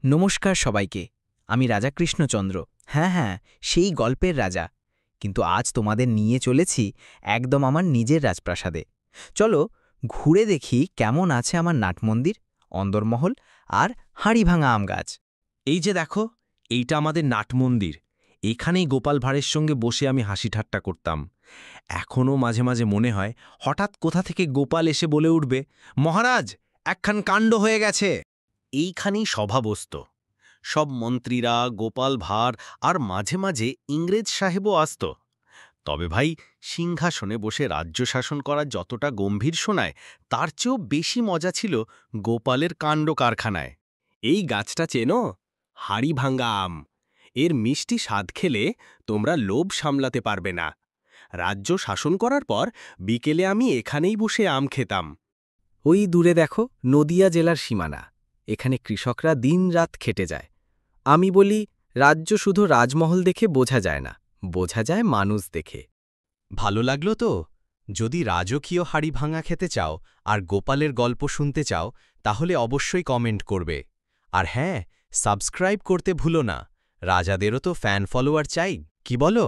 নমস্কার সবাইকে। আমি রাজা কৃষ্ণচন্দ্র। হ্যাঁ, সেই গল্পের রাজা। কিন্তু আজ তোমাদের নিয়ে চলেছি একদম আমার নিজের রাজপ্রাসাদে। চলো ঘুরে দেখি কেমন আছে আমার নাটমন্দির, অন্দরমহল আর হাঁড়িভাঙা আম গাছ। এই যে দেখো, এইটা আমাদের নাটমন্দির। এখানেই গোপাল ভাঁড়ের সঙ্গে বসে আমি হাসি ঠাট্টা করতাম। এখনও মাঝে মাঝে মনে হয় হঠাৎ কোথা থেকে গোপাল এসে বলে উঠবে, মহারাজ, একখান কাণ্ড হয়ে গেছে। এইখানেই সভা বসত। সব মন্ত্রীরা, গোপাল ভাঁড় আর মাঝে মাঝে ইংরেজ সাহেবও আসত। তবে ভাই, সিংহাসনে বসে রাজ্য শাসন করা যতটা গম্ভীর শোনায়, তার চেয়েও বেশি মজা ছিল গোপালের কাণ্ড কারখানায়। এই গাছটা চেনো? হাড়িভাঙ্গা আম। এর মিষ্টি স্বাদ খেলে তোমরা লোভ সামলাতে পারবে না। রাজ্য শাসন করার পর বিকেলে আমি এখানেই বসে আম খেতাম। ওই দূরে দেখো, নদিয়া জেলার সীমানা। এখানে কৃষকরা দিনরাত খেটে যায়। আমি বলি, রাজ্য শুধু রাজমহল দেখে বোঝা যায় না, বোঝা যায় মানুষ দেখে। ভালো লাগলো তো? যদি রাজকীয় হাড়ি ভাঙা খেতে চাও আর গোপালের গল্প শুনতে চাও, তাহলে অবশ্যই কমেন্ট করবে। আর হ্যাঁ, সাবস্ক্রাইব করতে ভুলো না। রাজাদেরও তো ফ্যান ফলোয়ার চাই, কি বলো?